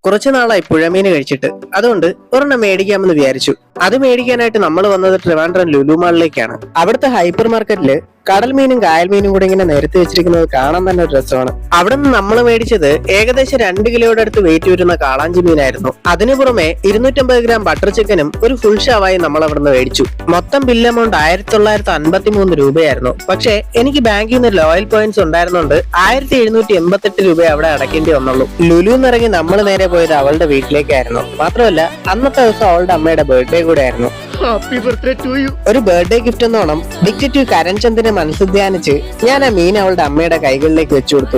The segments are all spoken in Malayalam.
കുറച്ചു നാളായി പുഴമീൻ കഴിച്ചിട്ട്. അതുകൊണ്ട് ഒരെണ്ണം മേടിക്കാമെന്ന് വിചാരിച്ചു. അത് മേടിക്കാനായിട്ട് നമ്മൾ വന്നത് ട്രിവാൻഡ്രം ലുലു മാളിലേക്കാണ്. അവിടുത്തെ ഹൈപ്പർ മാർക്കറ്റില് കടൽ മീനും കായൽ മീനും കൂടെ ഇങ്ങനെ നിരത്തി വെച്ചിരിക്കുന്നത് കാണാൻ തന്നെ ഒരു രസമാണ്. അവിടെ നിന്ന് നമ്മൾ മേടിച്ചത് ഏകദേശം 2 കിലോയുടെ അടുത്ത് വെയിറ്റ് വരുന്ന കാളാഞ്ചി മീനായിരുന്നു. അതിനു പുറമെ 250 ഗ്രാം ബട്ടർ ചിക്കനും ഒരു ഫുൾ ഷവായി നമ്മൾ അവിടെ നിന്ന് മേടിച്ചു. മൊത്തം ബിൽ എമൗണ്ട് 1953 രൂപയായിരുന്നു. പക്ഷേ എനിക്ക് ബാങ്കിൽ നിന്ന് ലോയൽ പോയിന്റ്സ് ഉണ്ടായിരുന്നുകൊണ്ട് 1788 രൂപ അവിടെ അടക്കേണ്ടി വന്നുള്ളൂ. ലുലുന്ന് ഇറങ്ങി നമ്മൾ നേരെ പോയത് അവളുടെ വീട്ടിലേക്കായിരുന്നു. മാത്രമല്ല അന്നത്തെ ദിവസം അവളുടെ അമ്മയുടെ ബർത്ത്ഡേ കൂടെ ആയിരുന്നു. Happy birthday to you. ഒരു ബർത്ത്ഡേ ഗിഫ്റ്റ് എന്നോണം ഡിക്റ്റേറ്റീവ് കരൺചന്ദിനെ മനസ്സിൽ ധ്യാനിച്ച് ഞാൻ ആ മീൻ അവളുടെ അമ്മയുടെ കൈകളിലേക്ക് വെച്ചു കൊടുത്തു.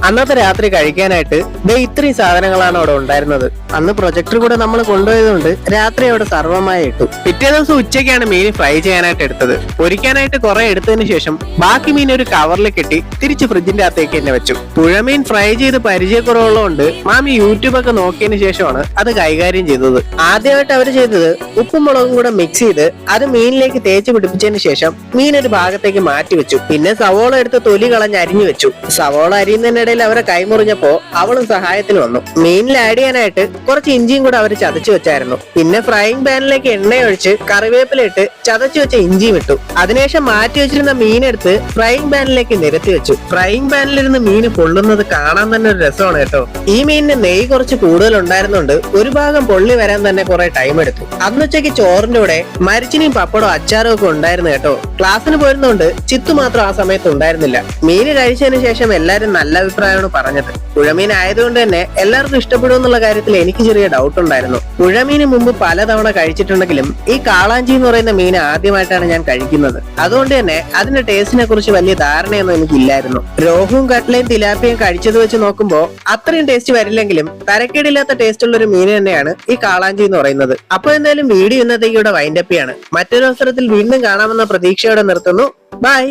അന്നത്തെ രാത്രി കഴിക്കാനായിട്ട് ഇത്രയും സാധനങ്ങളാണ് അവിടെ ഉണ്ടായിരുന്നത്. അന്ന് പ്രൊജക്ടർ കൂടെ നമ്മൾ കൊണ്ടുപോയതുകൊണ്ട് രാത്രി അവിടെ സർവ്വമായി ഇട്ടു. പിറ്റേ ദിവസം ഉച്ചയ്ക്കാണ് മീൻ ഫ്രൈ ചെയ്യാനായിട്ട് എടുത്തത്. പൊരിക്കാനായിട്ട് കുറെ എടുത്തതിന് ശേഷം ബാക്കി മീൻ ഒരു കവറിൽ കെട്ടി തിരിച്ച് ഫ്രിഡ്ജിന്റെ അകത്തേക്ക് തന്നെ വെച്ചു. പുഴമീൻ ഫ്രൈ ചെയ്ത് പരിചയക്കുറവുള്ളതുകൊണ്ട് മാമി യൂട്യൂബ് ഒക്കെ നോക്കിയതിന് ശേഷമാണ് അത് കൈകാര്യം ചെയ്തത്. ആദ്യമായിട്ട് അവർ ചെയ്തത് ഉപ്പും മുളകും കൂടെ മിക്സ് ചെയ്ത് അത് മീനിലേക്ക് തേച്ച് പിടിപ്പിച്ചതിന് ശേഷം മീൻ ഒരു ഭാഗത്തേക്ക് മാറ്റി വെച്ചു. പിന്നെ സവോള എടുത്ത് തൊലി കളഞ്ഞ് അരിഞ്ഞു വെച്ചു. സവോള അരിയുന്നതിനിടയിൽ അവരെ കൈമുറിഞ്ഞപ്പോ അവളും സഹായത്തിന് വന്നു. മീനിൽ ആഡ് ചെയ്യാനായിട്ട് കുറച്ച് ഇഞ്ചിയും കൂടെ അവർ ചതച്ചു വെച്ചായിരുന്നു. പിന്നെ ഫ്രൈയിങ് പാനിലേക്ക് എണ്ണയൊഴിച്ച് കറിവേപ്പില ഇട്ട് ചതച്ചു വെച്ച ഇഞ്ചിയും ഇട്ടു. അതിനുശേഷം മാറ്റി വെച്ചിരുന്ന മീനെടുത്ത് ഫ്രൈയിങ് പാനിലേക്ക് നിരത്തി വെച്ചു. ഫ്രൈയിങ് പാനിലിരുന്ന് മീൻ പൊള്ളുന്നത് കാണാൻ തന്നെ ഒരു രസമാണ് കേട്ടോ. ഈ മീനിന് നെയ്യ് കുറച്ച് കൂടുതൽ ഉണ്ടായിരുന്നുണ്ട് ഒരു ഭാഗം പൊള്ളി വരാൻ തന്നെ കുറെ ടൈം എടുത്തു. അന്നുച്ചയ്ക്ക് ചോറിന്റെ കൂടെ മരിച്ചിനിയും പപ്പടവും അച്ചാറും ഒക്കെ ഉണ്ടായിരുന്നു കേട്ടോ. ക്ലാസ്സിന് പോയിരുന്നോണ്ട് ചിത്തു മാത്രം ആ സമയത്ത് ഉണ്ടായിരുന്നില്ല. മീന് കഴിച്ചതിന് ശേഷം എല്ലാരും നല്ല അഭിപ്രായമാണ് പറഞ്ഞത്. പുഴമീൻ ആയതുകൊണ്ട് തന്നെ എല്ലാവർക്കും ഇഷ്ടപ്പെടും എന്നുള്ള കാര്യത്തിൽ എനിക്ക് ചെറിയ ഡൗട്ട് ഉണ്ടായിരുന്നു. പുഴമീന് മുമ്പ് പലതവണ കഴിച്ചിട്ടുണ്ടെങ്കിലും ഈ കാളാഞ്ചി എന്ന് പറയുന്ന മീൻ ആദ്യമായിട്ടാണ് ഞാൻ കഴിക്കുന്നത്. അതുകൊണ്ട് തന്നെ അതിന്റെ ടേസ്റ്റിനെ കുറിച്ച് വലിയ ധാരണയൊന്നും എനിക്കില്ലായിരുന്നു. രോഹുവും കട്ട്ലയും തിലാപ്പിയും കഴിച്ചത് വെച്ച് നോക്കുമ്പോൾ അത്രയും ടേസ്റ്റ് വരില്ലെങ്കിലും തരക്കേടില്ലാത്ത ടേസ്റ്റ് ഉള്ള ഒരു മീൻ തന്നെയാണ് ഈ കാളാഞ്ചി എന്ന് പറയുന്നത്. അപ്പൊ എന്തായാലും വീഡിയോ ഇന്നത്തേക്ക് ഇവിടെ വൈൻഡപ്പ് ചെയ്യാണ്. മറ്റൊരു അവസരത്തിൽ വീണ്ടും കാണാമെന്ന പ്രതീക്ഷയോടെ നിർത്തുന്നു. ബൈ.